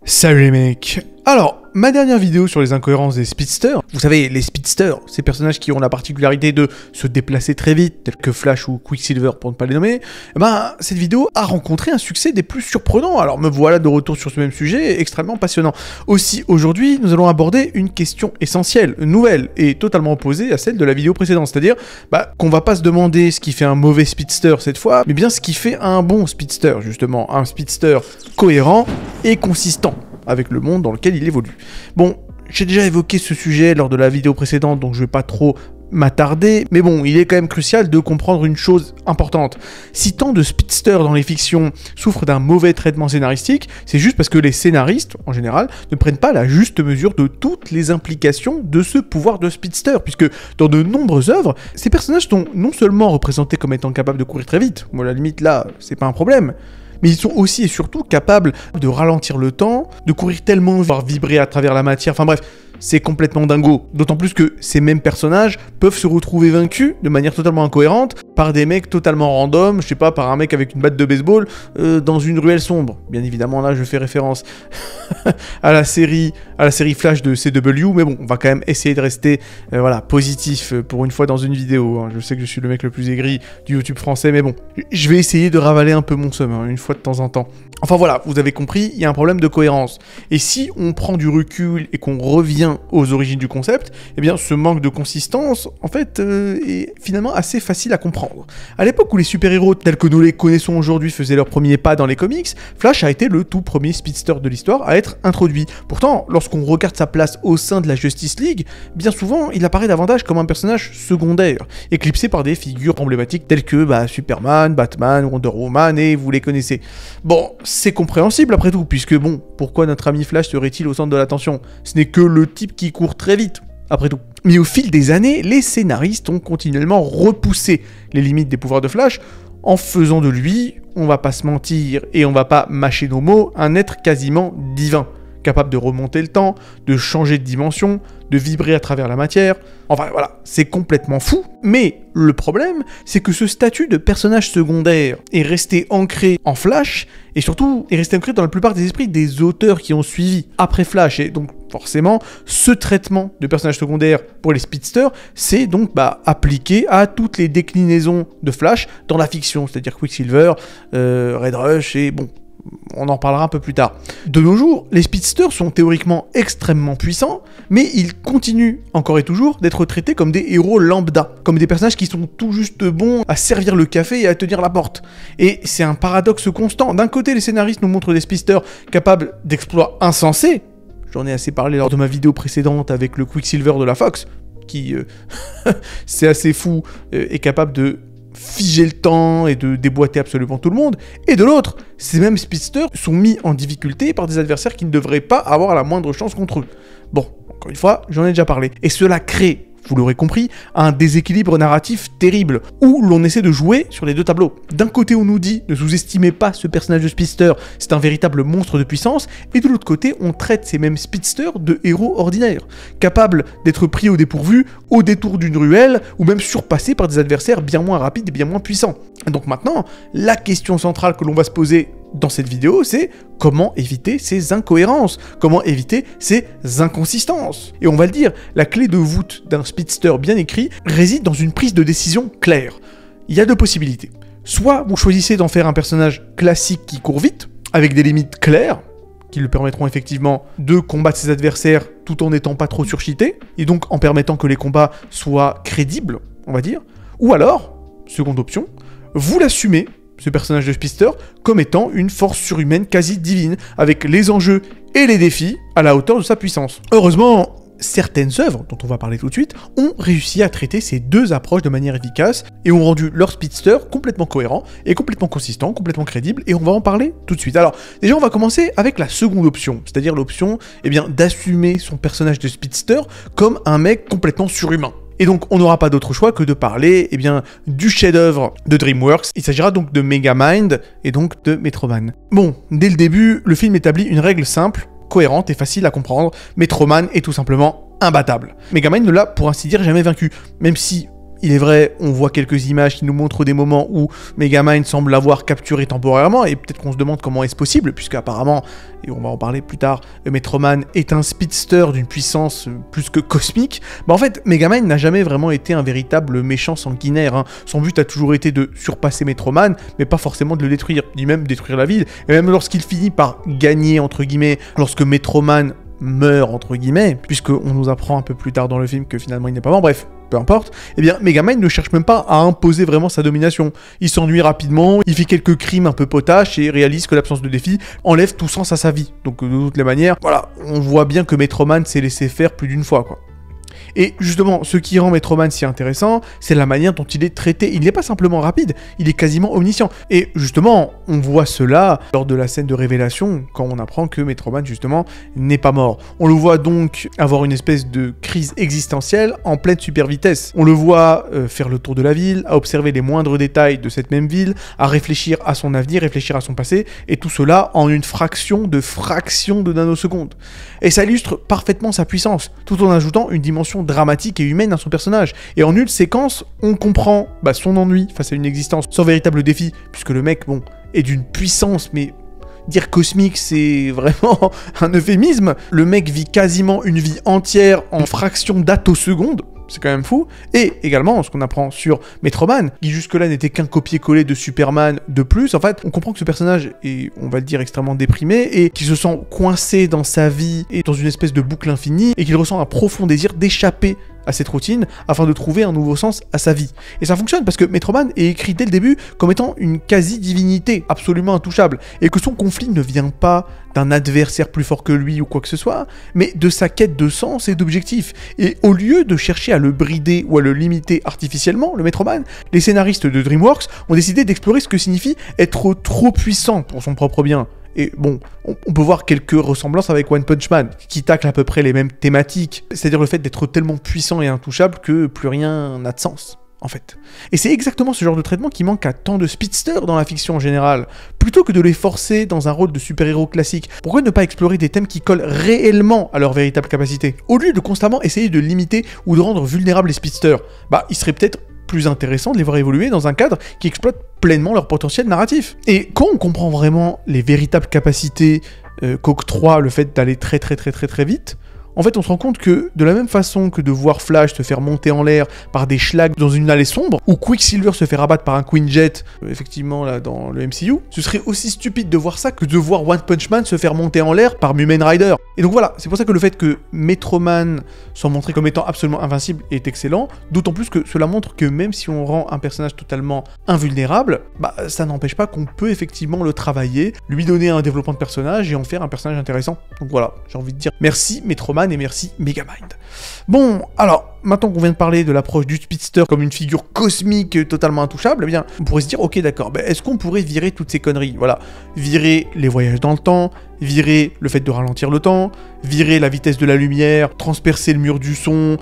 Salut les mecs. Alors, ma dernière vidéo sur les incohérences des speedsters, vous savez, les speedsters, ces personnages qui ont la particularité de se déplacer très vite, tels que Flash ou Quicksilver pour ne pas les nommer, eh ben, cette vidéo a rencontré un succès des plus surprenants, alors me voilà de retour sur ce même sujet, extrêmement passionnant. Aussi, aujourd'hui, nous allons aborder une question essentielle, nouvelle, et totalement opposée à celle de la vidéo précédente, c'est-à-dire qu'on va pas se demander ce qui fait un mauvais speedster cette fois, mais bien ce qui fait un bon speedster, justement, un speedster cohérent et consistant avec le monde dans lequel il évolue. Bon, j'ai déjà évoqué ce sujet lors de la vidéo précédente, donc je vais pas trop m'attarder, mais bon, il est quand même crucial de comprendre une chose importante. Si tant de speedsters dans les fictions souffrent d'un mauvais traitement scénaristique, c'est juste parce que les scénaristes, en général, ne prennent pas la juste mesure de toutes les implications de ce pouvoir de speedster, puisque dans de nombreuses œuvres, ces personnages sont non seulement représentés comme étant capables de courir très vite, moi à la limite là, c'est pas un problème, mais ils sont aussi et surtout capables de ralentir le temps, de courir tellement, voire vibrer à travers la matière, enfin bref, c'est complètement dingo. D'autant plus que ces mêmes personnages peuvent se retrouver vaincus de manière totalement incohérente par des mecs totalement random, je sais pas, par un mec avec une batte de baseball dans une ruelle sombre. Bien évidemment là je fais référence à la série Flash de CW, mais bon, on va quand même essayer de rester voilà, positif pour une fois dans une vidéo. Hein. Je sais que je suis le mec le plus aigri du YouTube français, mais bon, je vais essayer de ravaler un peu mon seum, hein, une fois de temps en temps. Enfin voilà, vous avez compris, il y a un problème de cohérence. Et si on prend du recul et qu'on revient aux origines du concept, eh bien ce manque de consistance, en fait, est finalement assez facile à comprendre. À l'époque où les super-héros tels que nous les connaissons aujourd'hui faisaient leurs premiers pas dans les comics, Flash a été le tout premier speedster de l'histoire à être introduit. Pourtant, lorsqu'on regarde sa place au sein de la Justice League, bien souvent, il apparaît davantage comme un personnage secondaire, éclipsé par des figures emblématiques telles que Superman, Batman, Wonder Woman, et vous les connaissez. Bon, c'est compréhensible après tout, puisque bon, pourquoi notre ami Flash serait-il au centre de l'attention? Ce n'est que le type qui court très vite, après tout. Mais au fil des années, les scénaristes ont continuellement repoussé les limites des pouvoirs de Flash, en faisant de lui, on va pas se mentir, et on va pas mâcher nos mots, un être quasiment divin, capable de remonter le temps, de changer de dimension, de vibrer à travers la matière. Enfin voilà, c'est complètement fou. Mais le problème, c'est que ce statut de personnage secondaire est resté ancré en Flash, et surtout est resté ancré dans la plupart des esprits des auteurs qui ont suivi après Flash. Et donc forcément, ce traitement de personnage secondaire pour les speedsters, c'est donc appliqué à toutes les déclinaisons de Flash dans la fiction, c'est-à-dire Quicksilver, Red Rush et bon, on en parlera un peu plus tard. De nos jours, les speedsters sont théoriquement extrêmement puissants, mais ils continuent encore et toujours d'être traités comme des héros lambda, comme des personnages qui sont tout juste bons à servir le café et à tenir la porte. Et c'est un paradoxe constant. D'un côté, les scénaristes nous montrent des speedsters capables d'exploits insensés. J'en ai assez parlé lors de ma vidéo précédente avec le Quicksilver de la Fox, qui, c'est assez fou, est capable de figer le temps et de déboîter absolument tout le monde, et de l'autre, ces mêmes speedsters sont mis en difficulté par des adversaires qui ne devraient pas avoir la moindre chance contre eux. Bon, encore une fois, j'en ai déjà parlé. Et cela crée, vous l'aurez compris, un déséquilibre narratif terrible, où l'on essaie de jouer sur les deux tableaux. D'un côté, on nous dit, ne sous-estimez pas ce personnage de speedster, c'est un véritable monstre de puissance, et de l'autre côté, on traite ces mêmes speedsters de héros ordinaires, capables d'être pris au dépourvu, au détour d'une ruelle, ou même surpassés par des adversaires bien moins rapides et bien moins puissants. Donc maintenant, la question centrale que l'on va se poser dans cette vidéo, c'est comment éviter ces incohérences, comment éviter ces inconsistances. Et on va le dire, la clé de voûte d'un speedster bien écrit réside dans une prise de décision claire. Il y a deux possibilités. Soit vous choisissez d'en faire un personnage classique qui court vite, avec des limites claires, qui lui permettront effectivement de combattre ses adversaires tout en n'étant pas trop surcheaté, et donc en permettant que les combats soient crédibles, on va dire. Ou alors, seconde option, vous l'assumez, ce personnage de speedster, comme étant une force surhumaine quasi divine, avec les enjeux et les défis à la hauteur de sa puissance. Heureusement, certaines œuvres, dont on va parler tout de suite, ont réussi à traiter ces deux approches de manière efficace, et ont rendu leur speedster complètement cohérent, et complètement consistant, complètement crédible, et on va en parler tout de suite. Alors, déjà on va commencer avec la seconde option, c'est-à-dire l'option, d'assumer son personnage de speedster comme un mec complètement surhumain. Et donc, on n'aura pas d'autre choix que de parler, du chef-d'œuvre de DreamWorks. Il s'agira donc de Megamind, et donc de Metroman. Bon, dès le début, le film établit une règle simple, cohérente et facile à comprendre. Metroman est tout simplement imbattable. Megamind ne l'a, pour ainsi dire, jamais vaincu. Même si, il est vrai, on voit quelques images qui nous montrent des moments où Megamind semble l'avoir capturé temporairement, et peut-être qu'on se demande comment est-ce possible, puisque apparemment, et on va en parler plus tard, Metroman est un speedster d'une puissance plus que cosmique. Bah en fait, Megamind n'a jamais vraiment été un véritable méchant sanguinaire, hein. Son but a toujours été de surpasser Metroman, mais pas forcément de le détruire, ni même détruire la ville, et même lorsqu'il finit par gagner, entre guillemets, lorsque Metroman meurt, entre guillemets, puisqu'on nous apprend un peu plus tard dans le film que finalement il n'est pas mort, bref, peu importe, eh bien Megamind ne cherche même pas à imposer vraiment sa domination. Il s'ennuie rapidement, il fait quelques crimes un peu potaches et réalise que l'absence de défi enlève tout sens à sa vie. Donc de toutes les manières, voilà, on voit bien que Metroman s'est laissé faire plus d'une fois, quoi. Et justement, ce qui rend Metroman si intéressant, c'est la manière dont il est traité. Il n'est pas simplement rapide, il est quasiment omniscient. Et justement, on voit cela lors de la scène de révélation, quand on apprend que Metroman, justement, n'est pas mort. On le voit donc avoir une espèce de crise existentielle en pleine super vitesse. On le voit faire le tour de la ville, à observer les moindres détails de cette même ville, à réfléchir à son avenir, réfléchir à son passé, et tout cela en une fraction de nanosecondes. Et ça illustre parfaitement sa puissance, tout en ajoutant une dimension dramatique et humaine à son personnage. Et en une séquence, on comprend son ennui face à une existence sans véritable défi, puisque le mec, bon, est d'une puissance, mais dire cosmique, c'est vraiment un euphémisme. Le mec vit quasiment une vie entière en fraction d'attosecondes. C'est quand même fou. Et également, ce qu'on apprend sur Metroman, qui jusque-là n'était qu'un copier-coller de Superman de plus, en fait, on comprend que ce personnage est, on va le dire, extrêmement déprimé, et qu'il se sent coincé dans sa vie, et dans une espèce de boucle infinie, et qu'il ressent un profond désir d'échapper à cette routine, afin de trouver un nouveau sens à sa vie. Et ça fonctionne, parce que Metroman est écrit dès le début comme étant une quasi-divinité, absolument intouchable, et que son conflit ne vient pas d'un adversaire plus fort que lui ou quoi que ce soit, mais de sa quête de sens et d'objectif. Et au lieu de chercher à le brider ou à le limiter artificiellement, le Metroman, les scénaristes de DreamWorks ont décidé d'explorer ce que signifie être trop puissant pour son propre bien. Et bon, on peut voir quelques ressemblances avec One Punch Man, qui tacle à peu près les mêmes thématiques, c'est-à-dire le fait d'être tellement puissant et intouchable que plus rien n'a de sens, en fait. Et c'est exactement ce genre de traitement qui manque à tant de speedsters dans la fiction en général. Plutôt que de les forcer dans un rôle de super-héros classique, pourquoi ne pas explorer des thèmes qui collent réellement à leur véritable capacité? Au lieu de constamment essayer de limiter ou de rendre vulnérables les speedsters, il serait peut-être plus intéressant de les voir évoluer dans un cadre qui exploite pleinement leur potentiel narratif. Et quand on comprend vraiment les véritables capacités qu'octroie le fait d'aller très vite, en fait, on se rend compte que, de la même façon que de voir Flash se faire monter en l'air par des schlags dans une allée sombre, ou Quicksilver se fait rabattre par un Quinjet, effectivement, là, dans le MCU, ce serait aussi stupide de voir ça que de voir One Punch Man se faire monter en l'air par Mumen Rider. Et donc voilà, c'est pour ça que le fait que Metroman soit montré comme étant absolument invincible est excellent, d'autant plus que cela montre que même si on rend un personnage totalement invulnérable, ça n'empêche pas qu'on peut effectivement le travailler, lui donner un développement de personnage et en faire un personnage intéressant. Donc voilà, j'ai envie de dire merci Metroman et merci Megamind. Bon, alors, maintenant qu'on vient de parler de l'approche du speedster comme une figure cosmique totalement intouchable, eh bien, on pourrait se dire, ok d'accord, est-ce qu'on pourrait virer toutes ces conneries? Voilà, virer les voyages dans le temps, virer le fait de ralentir le temps, virer la vitesse de la lumière, transpercer le mur du son,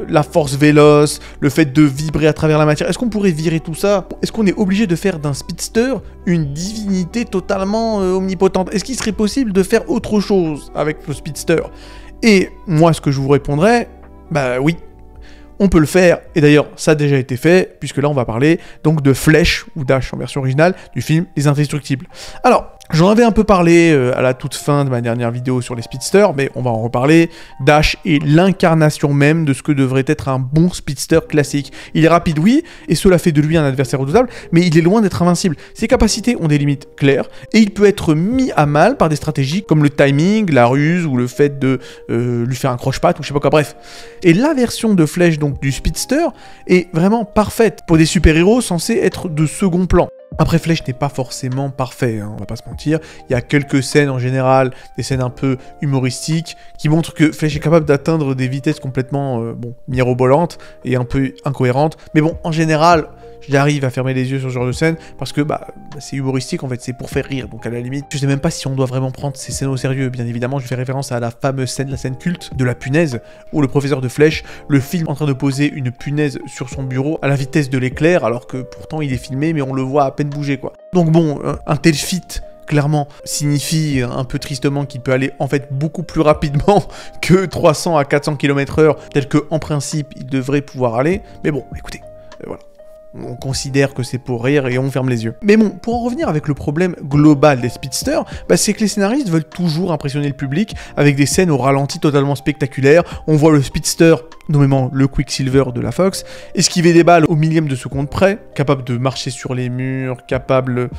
la force véloce, le fait de vibrer à travers la matière. Est-ce qu'on pourrait virer tout ça? Est-ce qu'on est obligé de faire d'un speedster une divinité totalement omnipotente? Est-ce qu'il serait possible de faire autre chose avec le speedster? Et moi, ce que je vous répondrais, oui, on peut le faire, et d'ailleurs, ça a déjà été fait, puisque là, on va parler donc de Flash, ou Dash en version originale, du film Les Indestructibles. Alors, j'en avais un peu parlé à la toute fin de ma dernière vidéo sur les speedsters, mais on va en reparler. Dash est l'incarnation même de ce que devrait être un bon speedster classique. Il est rapide, oui, et cela fait de lui un adversaire redoutable, mais il est loin d'être invincible. Ses capacités ont des limites claires, et il peut être mis à mal par des stratégies comme le timing, la ruse, ou le fait de lui faire un croche-patte, ou je sais pas quoi, bref. Et la version de Flash, donc du speedster, est vraiment parfaite pour des super-héros censés être de second plan. Après, Flash n'est pas forcément parfait, hein, on va pas se mentir. Il y a quelques scènes en général, des scènes un peu humoristiques, qui montrent que Flash est capable d'atteindre des vitesses complètement mirobolantes et un peu incohérentes. Mais bon, en général, j'arrive à fermer les yeux sur ce genre de scène parce que c'est humoristique en fait, c'est pour faire rire. Donc à la limite, je sais même pas si on doit vraiment prendre ces scènes au sérieux. Bien évidemment, je fais référence à la fameuse scène, la scène culte de la punaise, où le professeur de Flash le filme en train de poser une punaise sur son bureau à la vitesse de l'éclair, alors que pourtant il est filmé, mais on le voit à peine bouger quoi. Donc bon, un tel feat clairement signifie un peu tristement qu'il peut aller en fait beaucoup plus rapidement que 300 à 400 km/h, tel que en principe il devrait pouvoir aller. Mais bon, écoutez, Voilà. On considère que c'est pour rire et on ferme les yeux. Mais bon, pour en revenir avec le problème global des speedsters, c'est que les scénaristes veulent toujours impressionner le public avec des scènes au ralenti totalement spectaculaires. On voit le speedster, nommément le Quicksilver de la Fox, esquiver des balles au millième de seconde près, capable de marcher sur les murs, capable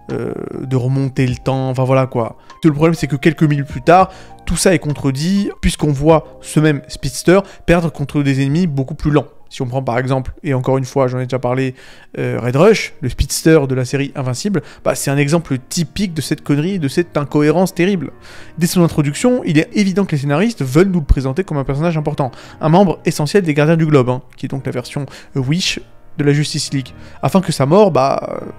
de remonter le temps, enfin voilà quoi. Le problème c'est que quelques minutes plus tard, tout ça est contredit, puisqu'on voit ce même speedster perdre contre des ennemis beaucoup plus lents. Si on prend par exemple, et encore une fois j'en ai déjà parlé, Red Rush, le speedster de la série Invincible, c'est un exemple typique de cette connerie, de cette incohérence terrible. Dès son introduction, il est évident que les scénaristes veulent nous le présenter comme un personnage important, un membre essentiel des Gardiens du Globe, qui est donc la version Wish de la Justice League, afin que sa mort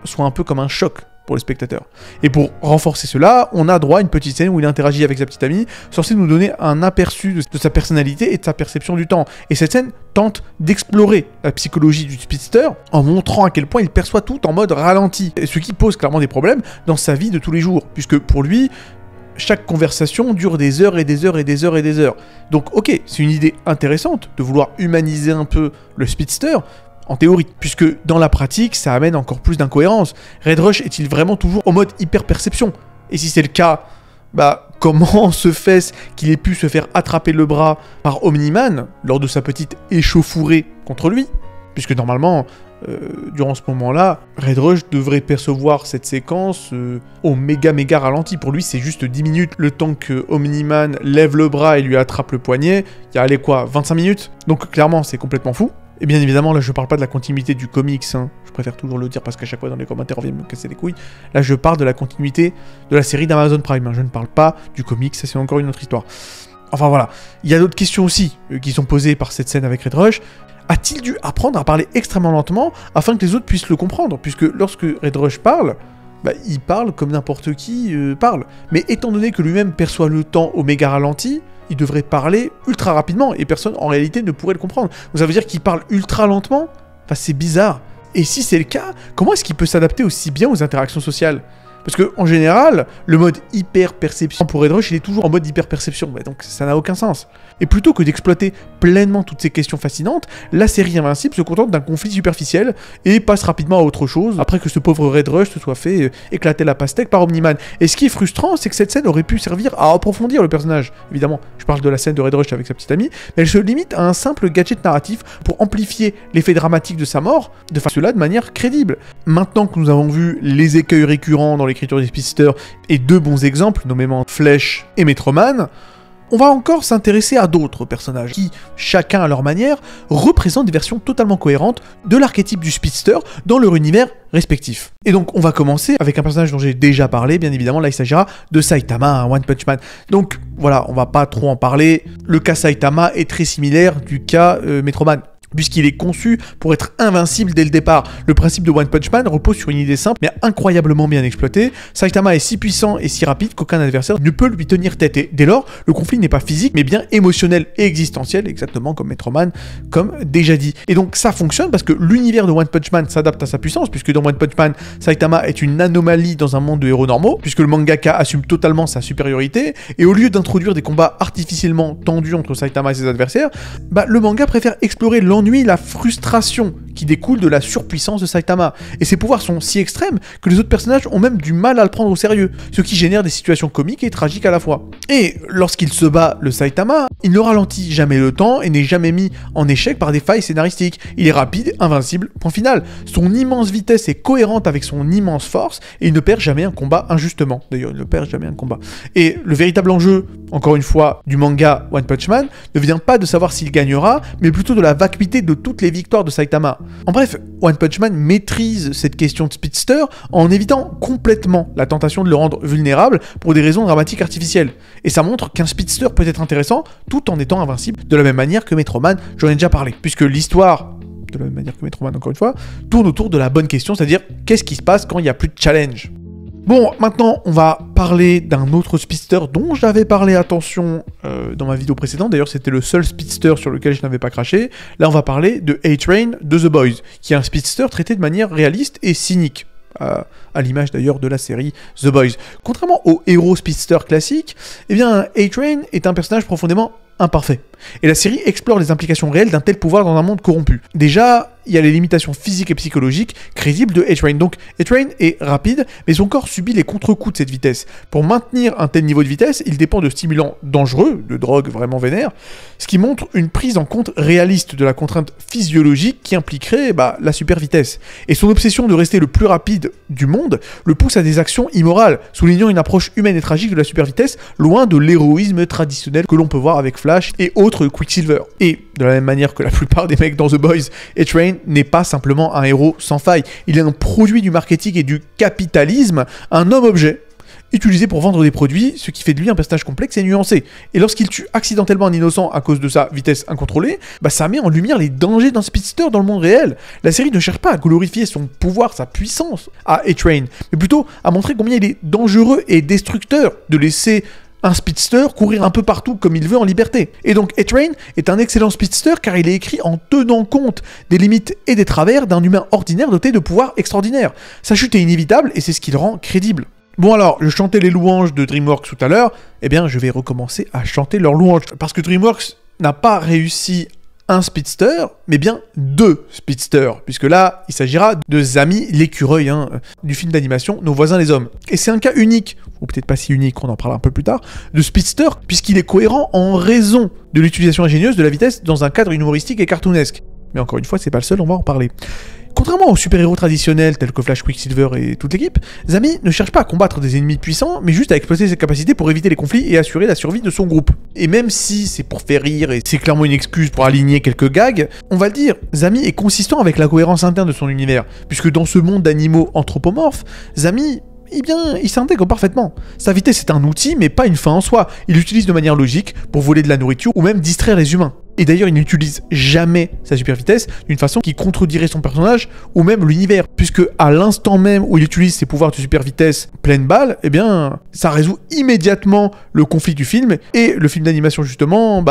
soit un peu comme un choc pour les spectateurs. Et pour renforcer cela, on a droit à une petite scène où il interagit avec sa petite amie, censée nous donner un aperçu de sa personnalité et de sa perception du temps. Et cette scène tente d'explorer la psychologie du speedster en montrant à quel point il perçoit tout en mode ralenti, ce qui pose clairement des problèmes dans sa vie de tous les jours, puisque pour lui, chaque conversation dure des heures et des heures et des heures et des heures. Donc ok, c'est une idée intéressante de vouloir humaniser un peu le speedster, en théorie, puisque dans la pratique, ça amène encore plus d'incohérence. Red Rush est-il vraiment toujours en mode hyper-perception? Et si c'est le cas, comment se fait-ce qu'il ait pu se faire attraper le bras par Omni-Man lors de sa petite échauffourée contre lui? Puisque normalement, durant ce moment-là, Red Rush devrait percevoir cette séquence au méga ralenti. Pour lui, c'est juste 10 minutes, le temps que Omni-Man lève le bras et lui attrape le poignet. Il y a, allez quoi, 25 minutes? Donc clairement, c'est complètement fou. Et bien évidemment, là je parle pas de la continuité du comics, je préfère toujours le dire parce qu'à chaque fois dans les commentaires on vient me casser les couilles. Là je parle de la continuité de la série d'Amazon Prime, je ne parle pas du comics, ça c'est encore une autre histoire. Enfin voilà, il y a d'autres questions aussi qui sont posées par cette scène avec Red Rush. A-t-il dû apprendre à parler extrêmement lentement afin que les autres puissent le comprendre? Puisque lorsque Red Rush parle, il parle comme n'importe qui parle. Mais étant donné que lui-même perçoit le temps au méga ralenti, il devrait parler ultra rapidement, et personne en réalité ne pourrait le comprendre. Donc ça veut dire qu'il parle ultra lentement? C'est bizarre. Et si c'est le cas, comment est-ce qu'il peut s'adapter aussi bien aux interactions sociales? Parce que en général, le mode hyper-perception pour Red Rush, il est toujours en mode hyper-perception, donc ça n'a aucun sens. Et plutôt que d'exploiter pleinement toutes ces questions fascinantes, la série Invincible se contente d'un conflit superficiel et passe rapidement à autre chose, après que ce pauvre Red Rush se soit fait éclater la pastèque par Omni-Man. Et ce qui est frustrant, c'est que cette scène aurait pu servir à approfondir le personnage. Évidemment, je parle de la scène de Red Rush avec sa petite amie, mais elle se limite à un simple gadget narratif pour amplifier l'effet dramatique de sa mort, de faire cela de manière crédible. Maintenant que nous avons vu les écueils récurrents dans l'écriture des speedsters et deux bons exemples, nommément Flèche et Metroman, on va encore s'intéresser à d'autres personnages qui, chacun à leur manière, représentent des versions totalement cohérentes de l'archétype du speedster dans leur univers respectif. Et donc on va commencer avec un personnage dont j'ai déjà parlé, bien évidemment, là il s'agira de Saitama, un One Punch Man. Donc voilà, on va pas trop en parler, le cas Saitama est très similaire du cas Metroman, puisqu'il est conçu pour être invincible dès le départ. Le principe de One Punch Man repose sur une idée simple, mais incroyablement bien exploitée. Saitama est si puissant et si rapide qu'aucun adversaire ne peut lui tenir tête. Et dès lors, le conflit n'est pas physique, mais bien émotionnel et existentiel, exactement comme Metroman, comme déjà dit. Et donc ça fonctionne parce que l'univers de One Punch Man s'adapte à sa puissance, puisque dans One Punch Man, Saitama est une anomalie dans un monde de héros normaux, puisque le mangaka assume totalement sa supériorité, et au lieu d'introduire des combats artificiellement tendus entre Saitama et ses adversaires, le manga préfère explorer l'ennui, la frustration qui découle de la surpuissance de Saitama. Et ses pouvoirs sont si extrêmes que les autres personnages ont même du mal à le prendre au sérieux, ce qui génère des situations comiques et tragiques à la fois. Et lorsqu'il se bat, le Saitama, il ne ralentit jamais le temps et n'est jamais mis en échec par des failles scénaristiques. Il est rapide, invincible, point final. Son immense vitesse est cohérente avec son immense force et il ne perd jamais un combat injustement. D'ailleurs, il ne perd jamais un combat. Et le véritable enjeu, encore une fois, du manga One Punch Man ne vient pas de savoir s'il gagnera, mais plutôt de la vacuité de toutes les victoires de Saitama. En bref, One Punch Man maîtrise cette question de speedster en évitant complètement la tentation de le rendre vulnérable pour des raisons dramatiques artificielles. Et ça montre qu'un speedster peut être intéressant tout en étant invincible, de la même manière que Metroman, j'en ai déjà parlé. Puisque l'histoire, de la même manière que Metroman encore une fois, tourne autour de la bonne question, c'est-à-dire qu'est-ce qui se passe quand il n'y a plus de challenge. Bon, maintenant, on va parler d'un autre speedster dont j'avais parlé, attention, dans ma vidéo précédente. D'ailleurs, c'était le seul speedster sur lequel je n'avais pas craché. Là, on va parler de A-Train de The Boys, qui est un speedster traité de manière réaliste et cynique, à l'image d'ailleurs de la série The Boys. Contrairement au héros speedster classique, eh bien, A-Train est un personnage profondément imparfait. Et la série explore les implications réelles d'un tel pouvoir dans un monde corrompu. Déjà, il y a les limitations physiques et psychologiques crédibles de A-Train. Donc A-Train est rapide, mais son corps subit les contre-coups de cette vitesse. Pour maintenir un tel niveau de vitesse, il dépend de stimulants dangereux, de drogues vraiment vénères, ce qui montre une prise en compte réaliste de la contrainte physiologique qui impliquerait la super vitesse. Et son obsession de rester le plus rapide du monde le pousse à des actions immorales, soulignant une approche humaine et tragique de la super vitesse, loin de l'héroïsme traditionnel que l'on peut voir avec Flash et autres Quicksilver. Et de la même manière que la plupart des mecs dans The Boys, A-Train n'est pas simplement un héros sans faille, il est un produit du marketing et du capitalisme, un homme-objet, utilisé pour vendre des produits, ce qui fait de lui un personnage complexe et nuancé. Et lorsqu'il tue accidentellement un innocent à cause de sa vitesse incontrôlée, ça met en lumière les dangers d'un speedster dans le monde réel. La série ne cherche pas à glorifier son pouvoir, sa puissance à A-Train, mais plutôt à montrer combien il est dangereux et destructeur de laisser un speedster courir un peu partout comme il veut en liberté. Et donc A-Train est un excellent speedster car il est écrit en tenant compte des limites et des travers d'un humain ordinaire doté de pouvoirs extraordinaires. Sa chute est inévitable et c'est ce qui le rend crédible. Bon alors, je chantais les louanges de DreamWorks tout à l'heure, je vais recommencer à chanter leurs louanges. Parce que DreamWorks n'a pas réussi un speedster, mais bien 2 speedsters, puisque là, il s'agira de Zami, l'écureuil du film d'animation Nos voisins les hommes. Et c'est un cas unique, ou peut-être pas si unique, on en parlera un peu plus tard, de speedster, puisqu'il est cohérent en raison de l'utilisation ingénieuse de la vitesse dans un cadre humoristique et cartoonesque. Mais encore une fois, c'est pas le seul, on va en parler. Contrairement aux super-héros traditionnels tels que Flash, Quicksilver et toute l'équipe, Zami ne cherche pas à combattre des ennemis puissants, mais juste à exploiter ses capacités pour éviter les conflits et assurer la survie de son groupe. Et même si c'est pour faire rire et c'est clairement une excuse pour aligner quelques gags, on va le dire, Zami est consistant avec la cohérence interne de son univers, puisque dans ce monde d'animaux anthropomorphes, Zami il s'intègre parfaitement. Sa vitesse est un outil, mais pas une fin en soi. Il l'utilise de manière logique pour voler de la nourriture ou même distraire les humains. Et d'ailleurs, il n'utilise jamais sa super vitesse d'une façon qui contredirait son personnage ou même l'univers, puisque à l'instant même où il utilise ses pouvoirs de super vitesse pleine balle, ça résout immédiatement le conflit du film et le film d'animation justement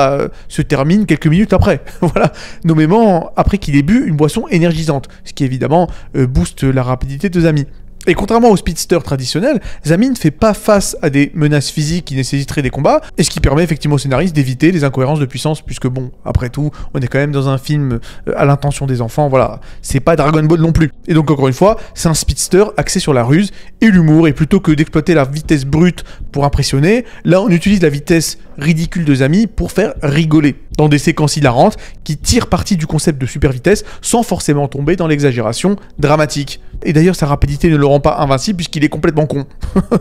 se termine quelques minutes après. Voilà, nommément après qu'il ait bu une boisson énergisante, ce qui évidemment booste la rapidité de Zami. Et contrairement au speedster traditionnel, Zami ne fait pas face à des menaces physiques qui nécessiteraient des combats, et ce qui permet effectivement au scénariste d'éviter les incohérences de puissance, puisque après tout, on est quand même dans un film à l'intention des enfants, voilà, c'est pas Dragon Ball non plus. Et donc encore une fois, c'est un speedster axé sur la ruse et l'humour, et plutôt que d'exploiter la vitesse brute pour impressionner, là on utilise la vitesse ridicule de Zami pour faire rigoler, dans des séquences hilarantes qui tirent parti du concept de super vitesse sans forcément tomber dans l'exagération dramatique. Et d'ailleurs, sa rapidité ne le rend pas invincible puisqu'il est complètement con.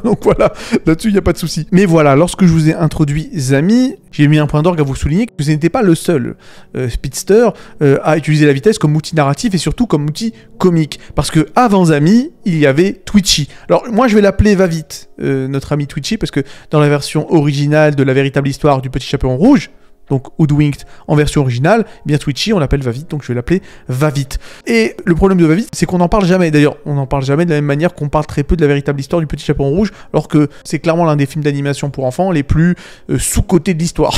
Donc voilà, là-dessus, il n'y a pas de souci. Mais voilà, lorsque je vous ai introduit Zami, j'ai mis un point d'orgue à vous souligner que ce n'était pas le seul speedster à utiliser la vitesse comme outil narratif et surtout comme outil comique. Parce que avant Zami, il y avait Twitchy. Alors moi, je vais l'appeler Va-Vite, notre ami Twitchy, parce que dans la version originale de la véritable histoire du Petit Chaperon Rouge, donc Hoodwinked en version originale, bien Twitchy, on l'appelle Va-Vite, donc je vais l'appeler Va-Vite. Et le problème de Va-Vite, c'est qu'on n'en parle jamais. D'ailleurs, on n'en parle jamais de la même manière qu'on parle très peu de la véritable histoire du Petit Chaperon Rouge, alors que c'est clairement l'un des films d'animation pour enfants les plus sous-cotés de l'histoire.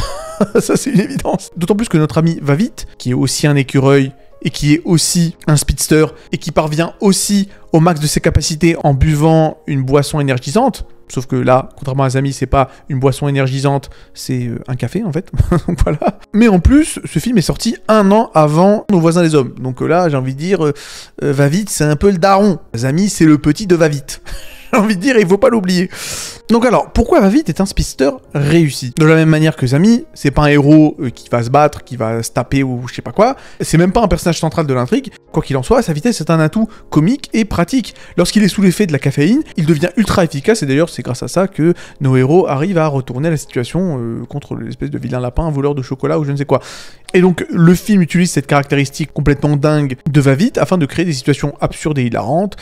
Ça, c'est une évidence. D'autant plus que notre ami Va-Vite, qui est aussi un écureuil, et qui est aussi un speedster, et qui parvient aussi au max de ses capacités en buvant une boisson énergisante, sauf que là, contrairement à Zami, c'est pas une boisson énergisante, c'est un café en fait. Donc voilà. Mais en plus, ce film est sorti 1 an avant Nos voisins les hommes. Donc là, j'ai envie de dire, Va-Vite, c'est un peu le daron. Zami, c'est le petit de Va-Vite. J'ai envie de dire, il faut pas l'oublier. Donc alors, pourquoi Va-Vite est un speedster réussi? De la même manière que Zami, c'est pas un héros qui va se battre, qui va se taper ou je sais pas quoi, c'est même pas un personnage central de l'intrigue, quoi qu'il en soit, sa vitesse est un atout comique et pratique. Lorsqu'il est sous l'effet de la caféine, il devient ultra efficace, et d'ailleurs c'est grâce à ça que nos héros arrivent à retourner la situation contre l'espèce de vilain lapin, voleur de chocolat ou je ne sais quoi. Et donc le film utilise cette caractéristique complètement dingue de Va-Vite afin de créer des situations absurdes et hilarantes,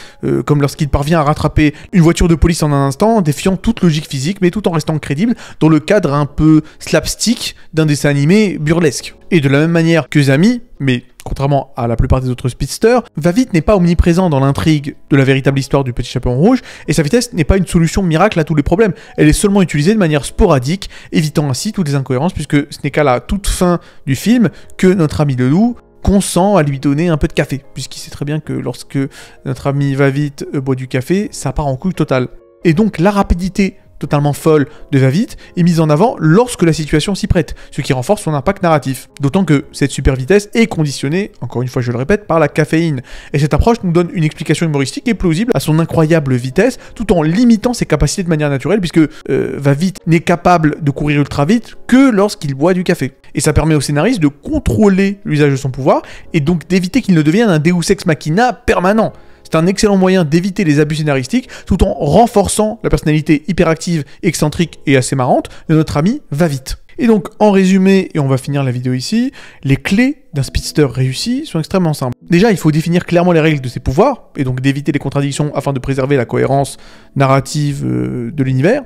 comme lorsqu'il parvient à rattraper une voiture de police en un instant, défiant toute logique physique, mais tout en restant crédible dans le cadre un peu slapstick d'un dessin animé burlesque. Et de la même manière que Zami, mais contrairement à la plupart des autres speedsters, Va-Vite n'est pas omniprésent dans l'intrigue de la véritable histoire du Petit Chaperon Rouge, et sa vitesse n'est pas une solution miracle à tous les problèmes. Elle est seulement utilisée de manière sporadique, évitant ainsi toutes les incohérences, puisque ce n'est qu'à la toute fin du film que notre ami Leloup consent à lui donner un peu de café, puisqu'il sait très bien que lorsque notre ami Va-Vite boit du café, ça part en couille totale. Et donc la rapidité totalement folle de va-vite est mise en avant lorsque la situation s'y prête, ce qui renforce son impact narratif. D'autant que cette super vitesse est conditionnée, encore une fois je le répète, par la caféine. Et cette approche nous donne une explication humoristique et plausible à son incroyable vitesse, tout en limitant ses capacités de manière naturelle, puisque va-vite n'est capable de courir ultra vite que lorsqu'il boit du café. Et ça permet au scénariste de contrôler l'usage de son pouvoir, et donc d'éviter qu'il ne devienne un Deus Ex Machina permanent. C'est un excellent moyen d'éviter les abus scénaristiques tout en renforçant la personnalité hyperactive, excentrique et assez marrante de notre ami Va-Vite. Et donc, en résumé, et on va finir la vidéo ici, les clés d'un speedster réussi sont extrêmement simples. Déjà, il faut définir clairement les règles de ses pouvoirs, et donc d'éviter les contradictions afin de préserver la cohérence narrative de l'univers.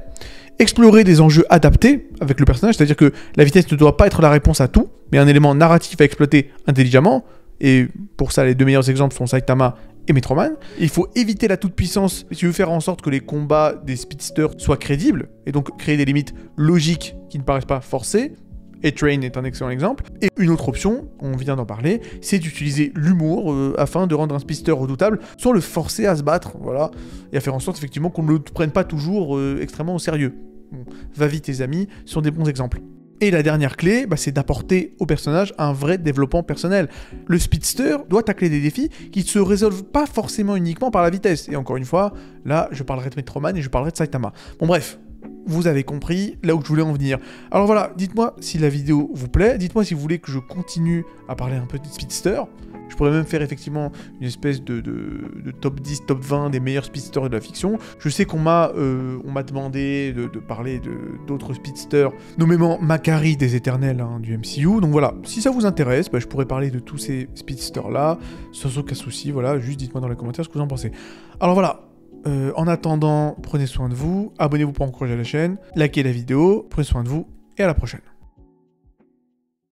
Explorer des enjeux adaptés avec le personnage, c'est-à-dire que la vitesse ne doit pas être la réponse à tout, mais un élément narratif à exploiter intelligemment, et pour ça, les deux meilleurs exemples sont Saitama et Metroman. Il faut éviter la toute-puissance si tu veux faire en sorte que les combats des speedsters soient crédibles, et donc créer des limites logiques qui ne paraissent pas forcées. A-Train est un excellent exemple. Et une autre option, on vient d'en parler, c'est d'utiliser l'humour afin de rendre un speedster redoutable sans le forcer à se battre, voilà, et à faire en sorte effectivement qu'on ne le prenne pas toujours extrêmement au sérieux. Bon, Va-Vite tes amis sont des bons exemples. Et la dernière clé, c'est d'apporter au personnage un vrai développement personnel. Le speedster doit tacler des défis qui ne se résolvent pas forcément uniquement par la vitesse. Et encore une fois, là, je parlerai de Metroman et je parlerai de Saitama. Bon bref, vous avez compris là où je voulais en venir. Alors voilà, dites-moi si la vidéo vous plaît, dites-moi si vous voulez que je continue à parler un peu de speedster. Je pourrais même faire effectivement une espèce de top 10, top 20 des meilleurs speedsters de la fiction. Je sais qu'on m'a demandé de parler d'autres speedsters, nommément Makari des Éternels du MCU. Donc voilà, si ça vous intéresse, je pourrais parler de tous ces speedsters-là, sans aucun souci. Voilà, juste dites-moi dans les commentaires ce que vous en pensez. Alors voilà, en attendant, prenez soin de vous, abonnez-vous pour encourager la chaîne, likez la vidéo, prenez soin de vous, et à la prochaine.